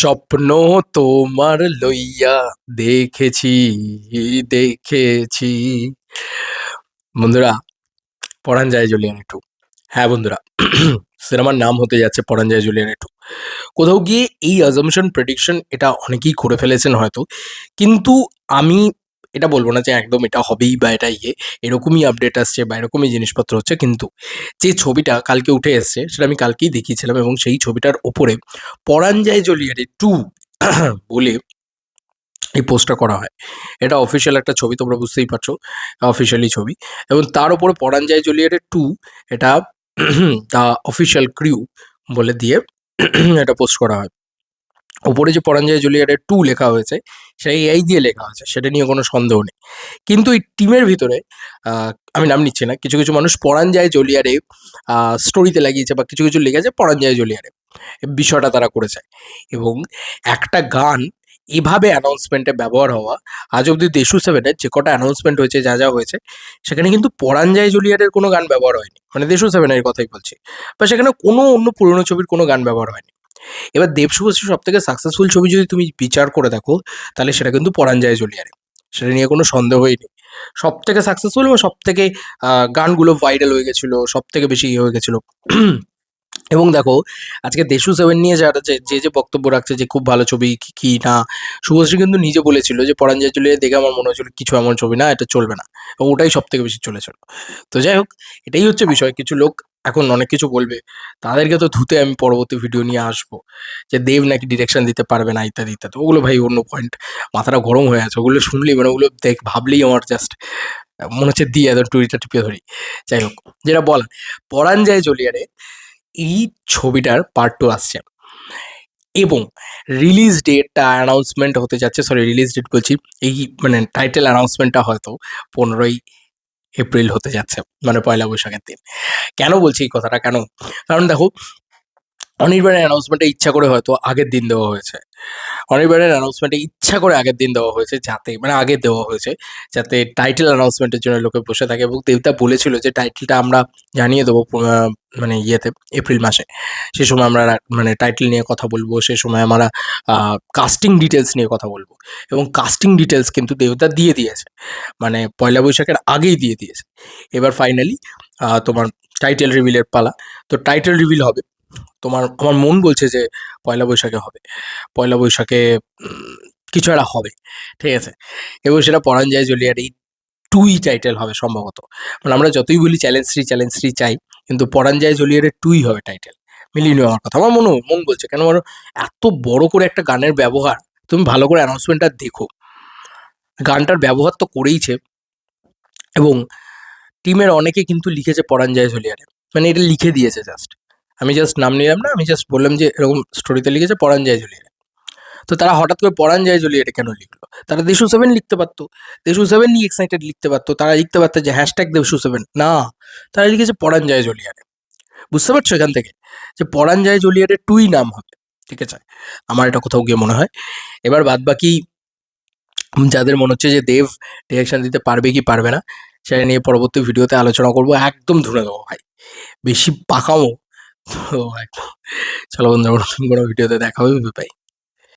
স্বপ্ন তোমার লইয়া দেখেছি দেখেছি। বন্ধুরা, পরাণ যায় জুলিয়ান টু। হ্যাঁ বন্ধুরা, সিনেমার নাম হতে যাচ্ছে পরাণ যায় জুলিয়ান টু। কোথাও গিয়ে এই অ্যাজাম্পশন প্রেডিকশন এটা অনেকেই করে ফেলেছেন হয়তো, কিন্তু আমি এটা বলবো না যে একদম এটা হবেই বা এটা এরকমই আপডেট আসছে বা এরকমই জিনিসপত্র হচ্ছে। কিন্তু যে ছবিটা কালকে উঠে এসছে সেটা আমি কালকেই দেখিয়েছিলাম, এবং সেই ছবিটার ওপরে পরাণ যায় জলিয়ারে টু বলে এই পোস্টটা করা হয়। এটা অফিসিয়াল একটা ছবি, তোমরা বুঝতেই পারছো, অফিসিয়ালি ছবি। এবং তার উপরে পরাণ যায় জলিয়ারে টু, এটা দ্য অফিসিয়াল ক্রিউ বলে দিয়ে এটা পোস্ট করা হয়। ওপরে যে পরাণ যায় জুলিয়ারের টু লেখা হয়েছে সেই এই দিয়ে লেখা হয়েছে, সেটা নিয়ে কোনো সন্দেহ নেই। কিন্তু এই টিমের ভিতরে আমি নাম নিচ্ছি না, কিছু কিছু মানুষ পরাণ যায় জলিয়ারে স্টোরিতে লাগিয়েছে বা কিছু কিছু লিখেছে পরাণ যায় জলিয়ারে, বিষয়টা তারা করেছে। এবং একটা গান এভাবে অ্যানাউন্সমেন্টে ব্যবহার হওয়া, আজ অব্দি দেশু সেভেনের যে কটা অ্যানাউন্সমেন্ট হয়েছে, যা যা হয়েছে, সেখানে কিন্তু পরাণ যায় জলিয়ারের কোনো গান ব্যবহার হয়নি, মানে দেশু সেভেনের কথাই বলছি, বা সেখানে কোনো অন্য পুরনো ছবির কোনো গান ব্যবহার হয়নি। এবার দেব শুভশ্রীর সব থেকে সাকসেসফুল ছবি যদি তুমি বিচার করে দেখো, তাহলে সেটা কিন্তু পরাণ যায় জলিয়ারে, সেটা নিয়ে কোনো সন্দেহই নেই। সব থেকে সাকসেসফুল এবং সব থেকে গানগুলো ভাইরাল হয়ে গেছিলো, সব থেকে বেশি ইয়ে হয়ে গেছিলো। এবং দেখো, আজকে দেশু সেভেন নিয়ে যারা যে বক্তব্য রাখছে যে খুব ভালো ছবি কি না, শুভশ্রী কিন্তু নিজে বলেছিল যে পরাণ যায় জলিয়ারে দেখে আমার মনে হচ্ছিল কিছু এমন ছবি না, এটা চলবে না, এবং ওটাই সব থেকে বেশি চলেছিল। তো যাই হোক, এটাই হচ্ছে বিষয়। কিছু লোক এখন অনেক কিছু বলবে, তাদেরকে তো ধুতে আমি পরবর্তী ভিডিও নিয়ে আসবো, যে দেব নাকি ডিরেকশন দিতে পারবে না ইত্যাদি ইত্যাদি। ওগুলো ভাই অন্য পয়েন্ট, মাথাটা গরম হয়ে আছে ওগুলো শুনলেই, মানে ওগুলো ভাবলেই আমার জাস্ট মনে হচ্ছে দিয়ে একদম টুইটা টিপে ধরি। যাই হোক, যেটা বলা, পরাণ যায় জলিয়ারে এই ছবিটার পার্ট টু আসছে, এবং রিলিজ ডেটটা অ্যানাউন্সমেন্ট হতে যাচ্ছে, সরি রিলিজ ডেট বলছি, এই মানে টাইটেল অ্যানাউন্সমেন্টটা হয়তো 15ই এপ্রিল হতে যাচ্ছে, মানে পয়লা বৈশাখের দিন। কেন বলছি এই কথাটা, কেন? কারণ দেখো, অনির্বাণের অ্যানাউন্সমেন্টে ইচ্ছা করে হয়তো আগের দিন দেওয়া হয়েছে, অনির্বাণের অ্যানাউন্সমেন্টে ইচ্ছা করে আগের দিন দেওয়া হয়েছে, যাতে মানে আগে দেওয়া হয়েছে যাতে টাইটেল অ্যানাউন্সমেন্টের জন্য লোকে বসে থাকে। এবং দেবদা বলেছিল যে টাইটেলটা আমরা জানিয়ে দেবো মানে ইয়েতে, এপ্রিল মাসে। সে সময় আমরা মানে টাইটেল নিয়ে কথা বলবো, সে সময় আমরা কাস্টিং ডিটেলস নিয়ে কথা বলবো। এবং কাস্টিং ডিটেলস কিন্তু দেবদা দিয়ে দিয়েছে, মানে পয়লা বৈশাখের আগেই দিয়ে দিয়েছে। এবার ফাইনালি তোমার টাইটেল রিভিলের পালা। তো টাইটেল রিভিল হবে আমার মন বলছে যে পয়লা বৈশাখে হবে, পয়লা বৈশাখে কিছু একটা হবে, ঠিক আছে। এবং সেটা পরাণ যায় জলিয়ার এই টুই টাইটেল হবে সম্ভবত। মানে আমরা যতই বলি চ্যালেঞ্জ শ্রী চাই, কিন্তু পরাণ যায় জলিয়ারের টুই হবে টাইটেল। মিলিয়ে নিও আমার কথা, আমার মন বলছে। কেন বলো, এত বড় করে একটা গানের ব্যবহার, তুমি ভালো করে অ্যানাউন্সমেন্টটা দেখো, গানটার ব্যবহার তো করেইছে। এবং টিমের অনেকে কিন্তু লিখেছে পরাণ যায় জলিয়ারে, মানে এটা লিখে দিয়েছে জাস্ট, আমি জাস্ট নাম নিলাম না, আমি জাস্ট বললাম যে এরকম স্টোরিতে লিখেছে পরাণ যায় জলিয়ারে। তো তারা হঠাৎ করে পরাণ যায় জলিয়ারে কেন লিখলো? তারা দেশু সেভেন লিখতে পারতো, দেশু সেভেন নিয়ে এক্সাইটেড লিখতে পারতো, তারা লিখতে পারতো যে হ্যাশট্যাগ দেশু সেভেন, না, তারা লিখেছে পরাণ যায় জলিয়ারে। বুঝতে পারছো এখান থেকে যে পরাণ যায় জলিয়ারে টুই নাম হবে, ঠিক আছে। আমার এটা কোথাও গিয়ে মনে হয়। এবার বাদ বাকি যাদের মনে হচ্ছে যে দেব ডিরেকশন দিতে পারবে কি পারবে না, সেটা নিয়ে পরবর্তী ভিডিওতে আলোচনা করবো, একদম ধরে দেবো ভাই, বেশি পাকামো তো একদম। চলো বন্ধুরা, নতুন কোনো ভিডিওতে দেখা হবে, বাই।